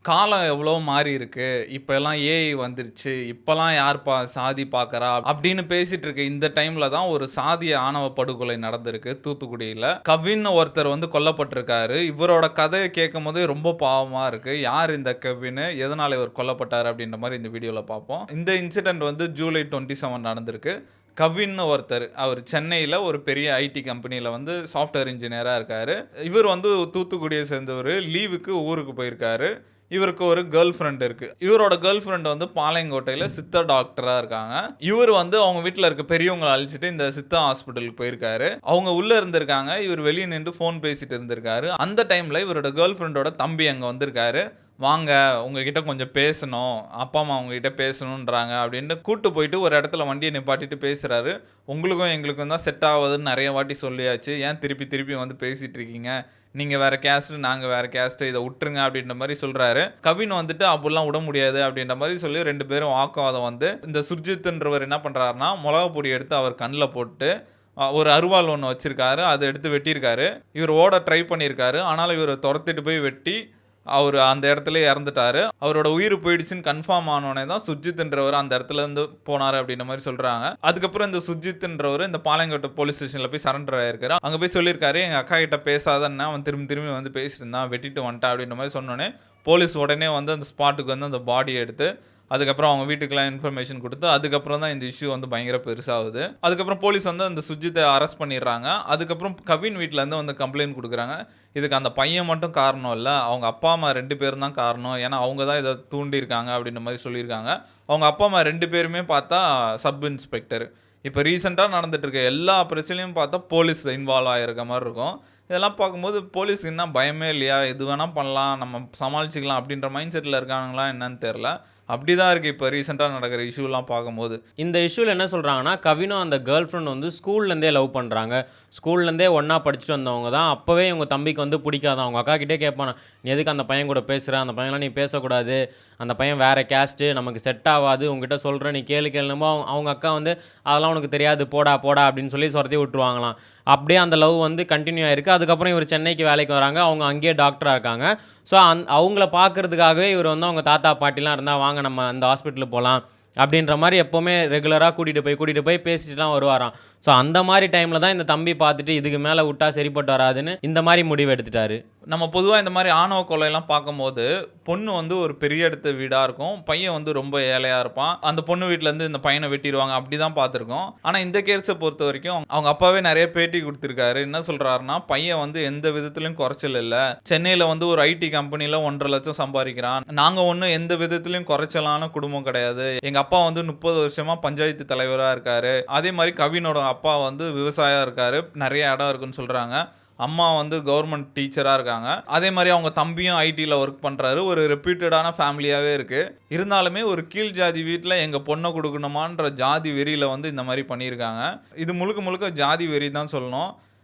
காலம் எவ்வளோ மாறி இருக்கு. இப்ப எல்லாம் ஏஐ வந்துருச்சு. இப்பலாம் யார் சாதி பார்க்கறா அப்படின்னு பேசிட்டு இருக்க இந்த டைம்ல தான் ஒரு சாதிய ஆணவ படுகொலை நடந்திருக்கு தூத்துக்குடியில. கவின்னு ஒருத்தர் வந்து கொல்லப்பட்டிருக்காரு. இவரோட கதைய கேட்கும்போதே ரொம்ப பாவமா இருக்கு. யார் இந்த கெவின்? எதனால இவர் கொல்லப்பட்டாரு? அப்படின்ற மாரி இந்த வீடியோல பார்ப்போம். இந்த இன்சிடென்ட் வந்து ஜூலை 27 நடந்திருக்கு. கவின்னு ஒருத்தர். அவர் சென்னையில ஒரு பெரிய ஐடி கம்பெனியில வந்து சாஃப்ட்வேர் இன்ஜினியரா இருக்காரு. இவர் வந்து தூத்துக்குடிய சேர்ந்தவரு. லீவுக்கு ஊருக்கு போயிருக்காரு. இவருக்கு ஒரு கேர்ள் ஃப்ரெண்ட் இருக்கு. இவரோட கேர்ள் ஃப்ரெண்ட் வந்து பாளையங்கோட்டையில சித்தா டாக்டரா இருக்காங்க. இவர் வந்து அவங்க வீட்ல இருக்க பெரியவங்கள அழைச்சுட்டு இந்த சித்தா ஹாஸ்பிட்டலுக்கு போயிருக்காரு. அவங்க உள்ள இருந்திருக்காங்க. இவர் வெளிய நின்று ஃபோன் பேசிட்டு இருந்திருக்காரு. அந்த டைம்ல இவரோட கேர்ள் ஃப்ரெண்டோட தம்பி அங்க வந்திருக்காரு. வாங்க உங்ககிட்ட கொஞ்சம் பேசணும். அப்பா, அம்மா உங்ககிட்ட பேசணுன்றாங்க அப்படின்னு கூட்டு போயிட்டு ஒரு இடத்துல வண்டிய நிப்பாட்டிட்டு பேசுறாரு. உங்களுக்கும் எங்களுக்கும் தான் செட் ஆவாதுன்னு நெறைய வாட்டி சொல்லியாச்சு. ஏன் திருப்பி திருப்பி வந்து பேசிட்டு இருக்கீங்க? நீங்க வேற கேஸ்ட், நாங்க வேற கேஸ்ட். இத உட்டுருங்க அப்படின்ற மாரி சொல்றாரு. கவின் வந்துட்டு அப்படிலாம் விட முடியாது அப்படின்ற மாரி சொல்லி 2 பேரும் வாக்குவாதம் வந்து இந்த சுர்ஜித்ன்றவர் என்ன பண்றாருன்னா, மொளகா பொடி எடுத்து அவர் கண்ல போட்டு ஒரு அருவாள் ஒண்ணு வச்சிருக்காரு. அத எடுத்து வெட்டியிருக்காரு. இவர் ஓட ட்ரை பண்ணியிருக்காரு. ஆனாலும் இவர தொரத்திட்டு போய் வெட்டி அவரு அந்த இடத்திலேயே இறந்துட்டாரு. அவரோட உயிர் போயிடுச்சுன்னு கன்ஃபார்ம் ஆனோனே தான் சுர்ஜித்ன்றவர் அந்த இடத்துலருந்து போனாரு அப்படின்ற மாரி சொல்றாங்க. அதுக்கப்புறம் இந்த சுர்ஜித்ன்றவரு இந்த பாளையங்கோட்டை போலீஸ் ஸ்டேஷன்ல போய் சரண்டர் ஆயிருக்காரு. அங்க போய் சொல்லியிருக்காரு, எங்க அக்கா கிட்ட பேசாதன்னா அவன் திரும்பி திரும்பி வந்து பேசிட்டு இருந்தான். வெட்டிட்டு வந்துட்டான் அப்படின்ற மாரி சொன்னோனே, போலீஸ் உடனே வந்து அந்த ஸ்பாட்டுக்கு வந்து அந்த பாடிய எடுத்து அதுக்கப்புறம் அவங்க வீட்டுக்கெல்லாம் இன்ஃபர்மேஷன் குடுத்து, அதுக்கப்புறம் தான் இந்த இஷ்யூ வந்து பயங்கர பெருசாவுது. அதுக்கப்புறம் போலீஸ் வந்து அந்த சுர்ஜித்த அரெஸ்ட் பண்ணிடுறாங்க. அதுக்கப்புறம் கவின் வீட்லருந்து வந்து கம்ப்ளைண்ட் குடுக்குறாங்க. இதுக்கு அந்த பையன் மட்டும் காரணம் இல்ல. அவங்க அப்பா, அம்மா 2 பேரும் தான் காரணம். ஏன்னா, அவங்க தான் இத தூண்டியிருக்காங்க அப்படின்ற மாரி சொல்லியிருக்காங்க. அவங்க அப்பா, அம்மா 2 பேருமே பார்த்தா சப் இன்ஸ்பெக்டர். இப்ப ரீசென்ட்டா நடந்துட்டு இருக்க எல்லா பிரச்சனையும் பார்த்தா போலீஸ் இன்வால்வ் ஆயிருக்க மாரி இருக்கும். இதெல்லாம் பார்க்கும்போது போலீஸ்க்கு என்ன பயமே இல்லையா? எது வேணா பண்ணலாம். நம்ம சமாளிச்சுக்கலாம் அப்படின்ற மைண்ட் செட்ல இருக்கானுங்களா என்னன்னு தெரியல. அப்படிதான் இருக்கு இப்ப ரீசென்ட்டா நடக்கிற இஷ்யூலாம் பார்க்கும்போது. இந்த இஷ்யூல என்ன சொல்றாங்கன்னா, கவினும் அந்த கேர்ள் ஃப்ரெண்ட் வந்து ஸ்கூல்லேருந்தே லவ் பண்றாங்க. ஸ்கூல்லேருந்தே ஒண்ணா படிச்சுட்டு வந்தவங்க தான். அப்பவே இவங்க தம்பிக்கு வந்து பிடிக்காதாம். அவங்க அக்காகிட்டயே கேட்பானாம், "நீ எதுக்கு அந்த பையன் கூட பேசுற? அந்த பையன்லாம் நீ பேசக்கூடாது. அந்த பையன் வேற கேஸ்ட்டு. நமக்கு செட் ஆவாது. உன்கிட்ட சொல்றேன் நீ கேளு கேளுன்னும்போ அவங்க அக்கா வந்து, "அதெல்லாம் உனக்கு தெரியாது. போடா போடா" அப்படின்னு சொல்லி தொரத்தி விட்டுருவாங்களாம். அப்படியே அந்த லவ் வந்து கன்டின்யூ ஆயிருக்கு. அதுக்கப்புறம் இவர் சென்னைக்கு வேலைக்கு வராங்க. அவங்க அங்கேயே டாக்டரா இருக்காங்க. ஸோ அவங்கள பார்க்கறதுக்காகவே இவர் வந்து அவங்க தாத்தா, பாட்டிலாம் இருந்தா, "வாங்க நம்ம அந்த ஹாஸ்பிட்டலுக்கு போலாம்." அப்படின்ற மாரி எப்பவுமே ரெகுலரா கூட்டிட்டு போய் பேசிட்டுலாம் வருவாராம். ஸோ அந்த மாரி டைம்ல தான் இந்த தம்பி பார்த்துட்டு, இதுக்கு மேல விட்டா சரிப்பட்டு வராதுன்னு இந்த மாரி முடிவு எடுத்துட்டாரு. நம்ம பொதுவா இந்த மாரி ஆணவ கொலைலாம் பார்க்கும்போது, பொண்ணு வந்து ஒரு பெரிய இடத்து வீடா இருக்கும். பையன் வந்து ரொம்ப ஏழையா இருப்பான். அந்த பொண்ணு வீட்லருந்து இந்த பையன வெட்டிருவாங்க. அப்படிதான் பார்த்துருக்கோம். ஆனா இந்த கேஸ பொறுத்தவரைக்கும் அவங்க அப்பாவே நெறைய பேட்டி குடுத்திருக்காரு. என்ன சொல்றாருன்னா, பையன் வந்து எந்த விதத்திலயும் குறைச்சல் இல்ல. சென்னையில வந்து ஒரு ஐடி கம்பெனில 1,50,000 சம்பாதிக்கிறான். நாங்க ஒண்ணும் எந்த விதத்திலயும் குறைச்சலான குடும்பம் கிடையாது. எங்க அப்பா வந்து 30 வருஷமா பஞ்சாயத்து தலைவரா இருக்காரு. அதே மாரி கவினோட அப்பா வந்து விவசாயியா இருக்காரு. நெறைய இடம் இருக்குன்னு சொல்றாங்க. அம்மா வந்து கவர்மெண்ட் டீச்சரா இருக்காங்க. அதே மாரி அவங்க தம்பியும் ஐடில ஒர்க் பண்றாரு. ஒரு ரெப்யூட்டடான ஃபேமிலியாவே இருக்கு. இருந்தாலுமே ஒரு கீழ் ஜாதி வீட்ல எங்க பொண்ண குடுக்கணுமான்ற ஜாதி வெறியில வந்து இந்த மாரி பண்ணியிருக்காங்க. இது முழுக்க முழுக்க ஜாதி வெறி தான் சொல்லணும்.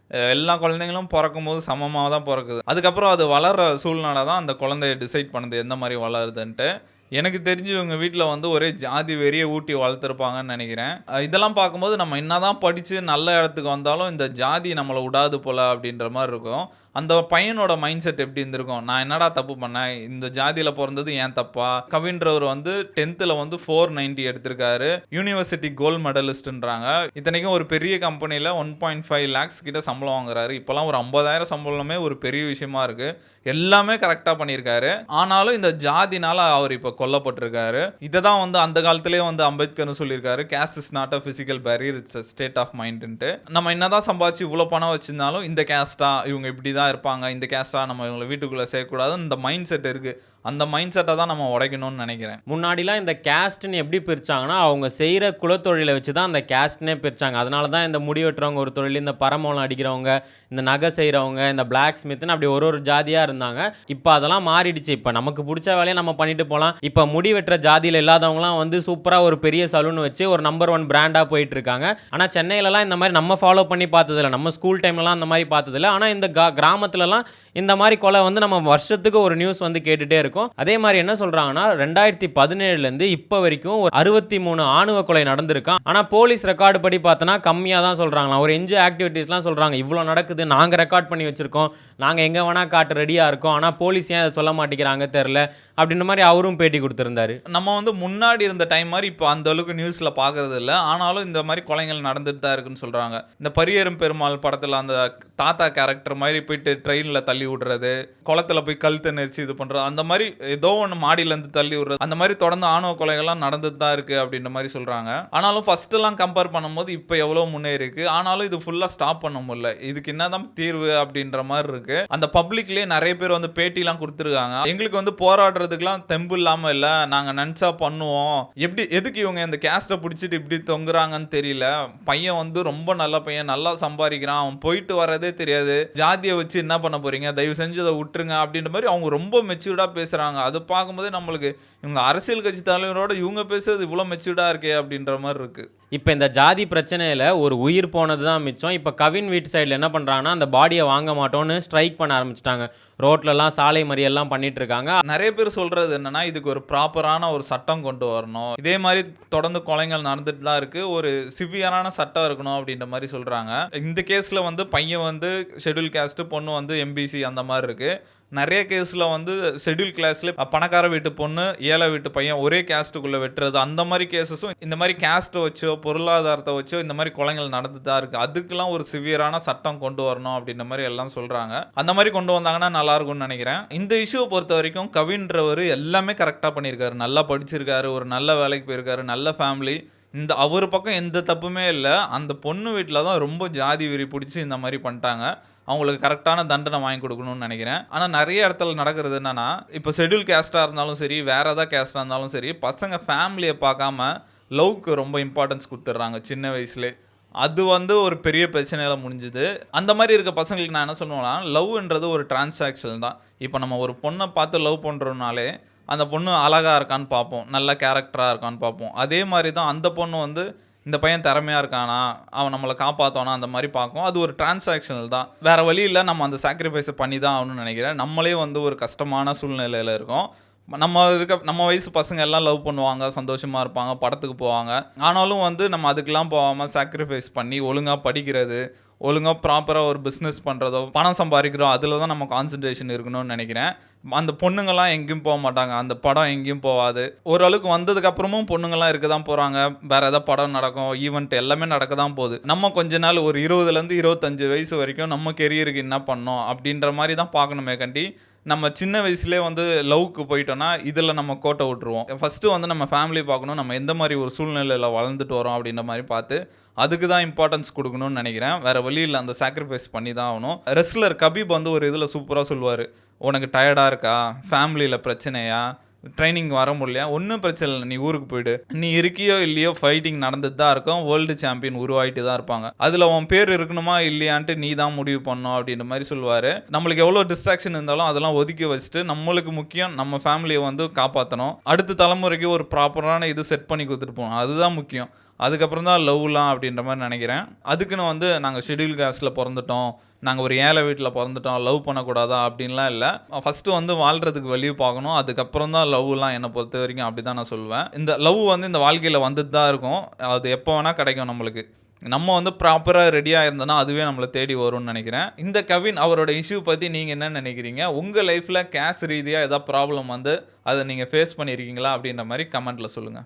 எல்லா குழந்தைங்களும் பொறக்கும்போது சமமா தான் பொறக்குது. அதுக்கப்புறம் அது வளர்ற சூழ்நிலை தான் அந்த குழந்தைய டிசைட் பண்ணுது எந்த மாரி வளருதுன்ட்டு. எனக்கு தெரிஞ்சு இவங்க வீட்ல வந்து ஒரே ஜாதி வெறிய ஊட்டி வளர்த்துருப்பாங்கன்னு நெனைக்கிறேன். இதெல்லாம் பார்க்கும்போது நம்ம என்னதான் படிச்சு நல்ல இடத்துக்கு வந்தாலும், இந்த ஜாதி நம்மள விடாது போல அப்படின்ற மாரி இருக்கும். அந்த பையனோட மைண்ட் செட் எப்படி இருந்திருக்கும்? நான் என்னடா தப்பு பண்ணேன்? இந்த ஜாதியில பொறந்தது ஏன் தப்பா? கவின்றவர் வந்து 10த்ல வந்து 490 எடுத்திருக்காரு. யூனிவர்சிட்டி கோல்ட் மெடலிஸ்ட்ன்றாங்க. இத்தனைக்கும் ஒரு பெரிய கம்பெனில 1.5 லாக்ஸ் கிட்ட சம்பளம் வாங்குறாரு. இப்பலாம் ஒரு 50,000 சம்பளமே ஒரு பெரிய விஷயமா இருக்கு. எல்லாமே கரெக்ட்டா பண்ணியிருக்காரு. ஆனாலும் இந்த ஜாதினால அவர் இப்ப கொல்லப்பட்டிருக்காரு. இத தான் வந்து அந்த காலத்திலேயே வந்து அம்பேத்கரும் சொல்லியிருக்காரு. "Caste is not a physical barrier. It's a state of மைண்ட்ன்ட்டு." நம்ம என்னதான் சம்பாதிச்சு இவ்ளோ பணம் வச்சிருந்தாலும், இந்த கேஸ்ட்டா இவங்க இப்படி தான் இருப்பாங்க. இந்த கேஸ்ட்டா நம்ம இவங்கள வீட்டுக்குள்ள சேர்க்கக்கூடாதுன்னு இந்த மைண்ட் செட் இருக்கு. அந்த மைண்ட் செட்ட தான் நம்ம உடைக்கணும்னு நெனைக்கிறேன். முன்னாடிலாம் இந்த கேஸ்ட்ன்னு எப்படி பிரிச்சாங்கன்னா, அவங்க செய்ற குலத்தொழில வச்சு தான் அந்த கேஸ்ட்னே பிரிச்சாங்க. அதனால தான் இந்த முடி வெட்டுறவங்க ஒரு தொழில், இந்த பரமோலம் அடிக்கிறவங்க, இந்த நகை செய்றவங்க, இந்த பிளாக் ஸ்மித்ன்னு அப்படி ஒரு ஒரு ஜாதியா இருந்தாங்க. இப்ப அதெல்லாம் மாறிடுச்சு. இப்ப நமக்கு புடிச்ச வேலைய நம்ம பண்ணிட்டு போலாம். இப்போ முடி வெட்டுற ஜாதியில் இல்லாதவங்களாம் வந்து சூப்பராக ஒரு பெரிய சலூன் வச்சு ஒரு நம்பர் 1 பிராண்டாக போயிட்டு இருக்காங்க. ஆனால் சென்னையிலலாம் இந்த மாதிரி நம்ம ஃபாலோ பண்ணி பார்த்ததில்ல, நம்ம ஸ்கூல் டைம்லலாம் அந்த மாதிரி பார்த்ததில்ல. ஆனால் இந்த கிராமத்துலலாம் இந்த மாதிரி கொலை வந்து நம்ம வருஷத்துக்கு ஒரு நியூஸ் வந்து கேட்டுகிட்டே இருக்கோம். அதே மாதிரி என்ன சொல்கிறாங்கன்னா 2017லேருந்து இப்போ வரைக்கும் ஒரு 63 ஆணவ கொலை நடந்திருக்கான். ஆனால் போலீஸ் ரெக்கார்டு படி பார்த்தோன்னா கம்மியாக தான் சொல்கிறாங்களாம். ஒரு என்ஜிஓ ஆக்டிவிட்டீஸ்லாம் சொல்கிறாங்க, இவ்வளோ நடக்குது, நாங்கள் ரெக்கார்ட் பண்ணி வச்சுருக்கோம், நாங்கள் எங்கே வேணால் காட்ட ரெடியாக இருக்கோம், ஆனால் போலீஸ் ஏன் அதை சொல்ல மாட்டேங்கிறாங்க தெரில அப்படின்ற மாதிரி அவரும் பேட்டி கொடுத்துருந்தாரு. நம்ம வந்து முன்னாடி இருந்த டைம் மாதிரி இப்போ அந்த அளவுக்கு நியூஸ்ல பாக்குறது இல்ல. ஆனாலும் இந்த மாதிரி கொலைகள் நடந்துட்டு தான் இருக்குன்னு சொல்றாங்க. இந்த பரியேறும் பெருமாள் படத்துல அந்த தாத்தா கேரக்டர் மாதிரி போயிட்டு ட்ரெயின்ல தள்ளி விடுறது, குளத்துல போய் கழுத்தை நெரிச்சு இது பண்றது, அந்த மாதிரி ஏதோ ஒன்று மாடியில இருந்து தள்ளி விடுறது, அந்த மாதிரி தொடர்ந்து ஆணவ கொலைகள்லாம் நடந்துட்டு தான் இருக்கு அப்படின்ற மாதிரி சொல்றாங்க. ஆனாலும் ஃபர்ஸ்ட் எல்லாம் கம்பேர் பண்ணும்போது இப்போ எவ்வளவு முன்னேறி இருக்கு. ஆனாலும் இது ஃபுல்லா ஸ்டாப் பண்ண முடியல. இதுக்கு என்னதான் தீர்வு அப்படின்ற மாதிரி இருக்கு. அந்த பப்ளிக்லயே நிறைய பேர் வந்து பேட்டிலாம் கொடுத்துருக்காங்க. எங்களுக்கு வந்து போராடுறதுக்குலாம் தெம்பு இல்லாம இல்ல, நாங்க நினைச்சா பண்ணுவோம், எதுக்கு இவங்க இந்த கேஸ்ட்டை பிடிச்சிட்டு இப்படி தொங்குறாங்கன்னு தெரியல, பையன் வந்து ரொம்ப நல்ல பையன், நல்லா சம்பாதிக்கிறான், அவன் போயிட்டு வரதே தெரியாது, ஜாதியை வச்சு என்ன பண்ண போறீங்க, தயவு செஞ்சு அதை விட்டுருங்க அப்படின்ற மாதிரி அவங்க ரொம்ப மெச்சூர்டா பேசுறாங்க. அது பார்க்கும்போதே நம்மளுக்கு இவங்க அரசியல் கட்சி தலைவரோட இவங்க பேசுறது இவ்வளோ மெச்சூர்டா இருக்கே அப்படின்ற மாதிரி இருக்கு. இப்போ இந்த ஜாதி பிரச்சனையில் ஒரு உயிர் போனது தான் மிச்சம். இப்போ கவின் வீட்டு சைடில் என்ன பண்ணுறாங்கன்னா அந்த பாடியை வாங்க மாட்டோன்னு ஸ்ட்ரைக் பண்ண ஆரம்பிச்சிட்டாங்க. ரோட்லலாம் சாலை மறியல்லாம் பண்ணிட்டு இருக்காங்க. நிறைய பேர் சொல்றது என்னன்னா, இதுக்கு ஒரு ப்ராப்பரான ஒரு சட்டம் கொண்டு வரணும், இதே மாதிரி தொடர்ந்து கொலைகள் நடந்துட்டு தான் இருக்கு, ஒரு சிவியரான சட்டம் இருக்கணும் அப்படின்ற மாதிரி சொல்றாங்க. இந்த கேஸ்ல வந்து பையன் வந்து ஷெட்யூல் கேஸ்ட், பொண்ணு வந்து எம்பிசி அந்த மாதிரி இருக்கு. நிறைய கேஸில் வந்து ஷெட்யூல் கிளாஸ்ல பணக்கார வீட்டு பொண்ணு ஏழை வீட்டு பையன் ஒரே கேஸ்ட்டுக்குள்ளே வெட்டுறது, அந்த மாதிரி கேஸஸும் இந்த மாதிரி கேஸ்ட்டை வச்சோ பொருளாதாரத்தை வச்சோ இந்த மாதிரி கொலைகள் நடந்துட்டு தான் இருக்குது. அதுக்கெல்லாம் ஒரு சிவியரான சட்டம் கொண்டு வரணும் அப்படின்ற மாதிரி எல்லாம் சொல்கிறாங்க. அந்த மாதிரி கொண்டு வந்தாங்கன்னா நல்லா இருக்கும்னு நினைக்கிறேன். இந்த இஷ்யூவை பொறுத்த வரைக்கும் கவின்றவர் எல்லாமே கரெக்டாக பண்ணியிருக்காரு. நல்லா படிச்சிருக்காரு, ஒரு நல்ல வேலைக்கு போயிருக்காரு, நல்ல ஃபேமிலி. இந்த அவர் பக்கம் எந்த தப்புமே இல்லை. அந்த பொண்ணு வீட்டில் தான் ரொம்ப ஜாதி வெறி பிடிச்சி இந்த மாதிரி பண்ணிட்டாங்க. அவங்களுக்கு கரெக்டான தண்டனை வாங்கி கொடுக்கணும்னு நினைக்கிறேன். ஆனால் நிறைய இடத்துல நடக்கிறது என்னன்னா, இப்போ ஷெட்யூல் கேஸ்ட்டாக இருந்தாலும் சரி, வேற ஏதாவது கேஸ்ட்டாக இருந்தாலும் சரி, பசங்க ஃபேமிலியை பார்க்காம லவ்க்கு ரொம்ப இம்பார்ட்டன்ஸ் கொடுத்துட்றாங்க சின்ன வயசுலே. அது வந்து ஒரு பெரிய பிரச்சனையில் முடிஞ்சுது. அந்த மாதிரி இருக்க பசங்களுக்கு நான் என்ன சொல்லுவேன்னா, லவ்ன்றது ஒரு டிரான்சாக்ஷன் தான். இப்போ நம்ம ஒரு பொண்ணை பார்த்து லவ் பண்ணுறோம்னாலே அந்த பொண்ணு அழகாக இருக்கான்னு பார்ப்போம், நல்ல கேரக்டராக இருக்கான்னு பார்ப்போம். அதே மாதிரி தான் அந்த பொண்ணு வந்து இந்த பையன் திறமையாக இருக்கானா, அவன் நம்மளை காப்பாற்றுவானா, அந்த மாதிரி பார்க்கும். அது ஒரு டிரான்சாக்ஷனல் தான், வேறு வழி இல்லை. நம்ம அந்த சாக்ரிஃபைஸை பண்ணி தான் ஆகணும்னு நினைக்கிறேன். நம்மளே வந்து ஒரு கஷ்டமான சூழ்நிலையில் இருக்கோம். நம்ம வயசு பசங்க எல்லாம் லவ் பண்ணுவாங்க, சந்தோஷமாக இருப்பாங்க, படத்துக்கு போவாங்க. ஆனாலும் வந்து நம்ம அதுக்கெல்லாம் போகாமல் சாக்ரிஃபைஸ் பண்ணி ஒழுங்காக படிக்கிறது, ஒழுங்காக ப்ராப்பராக ஒரு பிஸ்னஸ் பண்ணுறதோ, பணம் சம்பாதிக்கிறோம், அதில் தான் நம்ம கான்சன்ட்ரேஷன் இருக்கணும்னு நினைக்கிறேன். அந்த பொண்ணுங்கள்லாம் எங்கேயும் போக மாட்டாங்க, அந்த படம் எங்கேயும் போகாது. ஓரளவுக்கு வந்ததுக்கப்புறமும் பொண்ணுங்கள்லாம் இருக்க தான் போகிறாங்க. வேறு ஏதாவது படம் நடக்கும், ஈவெண்ட் எல்லாமே நடக்க தான் போகுது. நம்ம கொஞ்ச நாள் ஒரு 20லேருந்து 25 வயசு வரைக்கும் நம்ம கெரியருக்கு என்ன பண்ணோம் அப்படின்ற மாதிரி தான் பார்க்கணுமே கண்டி, நம்ம சின்ன வயசுலேயே வந்து லவ்க்கு போயிட்டோன்னா இதில் நம்ம கோட்டை விட்டுருவோம். ஃபஸ்ட்டு வந்து நம்ம ஃபேமிலி பார்க்கணும், நம்ம எந்த மாதிரி ஒரு சூழ்நிலையில் வளர்ந்துட்டு வரோம் அப்படின்ற மாதிரி பார்த்து அதுக்கு தான் இம்பார்ட்டன்ஸ் கொடுக்கணும்னு நினைக்கிறேன். வேறு வழியில் அந்த சாக்ரிஃபைஸ் பண்ணி தான் ஆகணும். ரெஸ்லர் கபீப் வந்து ஒரு இதில் சூப்பராக சொல்லுவார், உனக்கு டயர்டாக இருக்கா, ஃபேமிலியில் பிரச்சனையா, ட்ரைனிங் வர முடியலையா, ஒன்றும் பிரச்சனை இல்லை, நீ ஊருக்கு போயிடு, நீ இருக்கியோ இல்லையோ ஃபைட்டிங் நடந்துட்டு தான் இருக்கும், வேர்ல்டு சாம்பியன் உருவாகிட்டு தான் இருப்பாங்க, அதில் உன் பேர் இருக்கணுமா இல்லையான்ட்டு நீ தான் முடிவு பண்ணணும் அப்படின்ற மாதிரி சொல்லுவார். நம்மளுக்கு எவ்வளோ டிஸ்ட்ராக்ஷன் இருந்தாலும் அதெல்லாம் ஒதுக்கி வச்சுட்டு நம்மளுக்கு முக்கியம் நம்ம ஃபேமிலியை வந்து காப்பாற்றணும், அடுத்த தலைமுறைக்கு ஒரு ப்ராப்பரான இது செட் பண்ணி கொடுத்துட்டு போகணும், அதுதான் முக்கியம். அதுக்கப்புறம் தான் லவ்லாம் அப்படின்ற மாதிரி நினைக்கிறேன். அதுக்குன்னு வந்து நாங்கள் ஷெட்யூல் காஸ்ட்டில் பிறந்துட்டோம், நாங்கள் ஒரு ஏழை வீட்டில் பிறந்துட்டோம், லவ் பண்ணக்கூடாதா அப்படின்லாம் இல்லை. ஃபஸ்ட்டு வந்து வாழ்கிறதுக்கு வழி பார்க்கணும், அதுக்கப்புறம் தான் லவ்லாம் என்னை பொறுத்த வரைக்கும் அப்படி தான் நான் சொல்லுவேன். இந்த லவ் வந்து இந்த வாழ்க்கையில் வந்துட்டு தான் இருக்கும், அது எப்போ வேணால் கிடைக்கும் நம்மளுக்கு. நம்ம வந்து ப்ராப்பராக ரெடியாக இருந்தோன்னா அதுவே நம்மளை தேடி வரும்னு நினைக்கிறேன். இந்த கவின் அவரோட இஷ்யூ பற்றி நீங்கள் என்ன நினைக்கிறீங்க? உங்கள் லைஃப்பில் கேஸ் ரீதியாக ஏதாவது ப்ராப்ளம் வந்து அதை நீங்கள் ஃபேஸ் பண்ணியிருக்கீங்களா அப்படின்ற மாதிரி கமெண்ட்டில் சொல்லுங்கள்.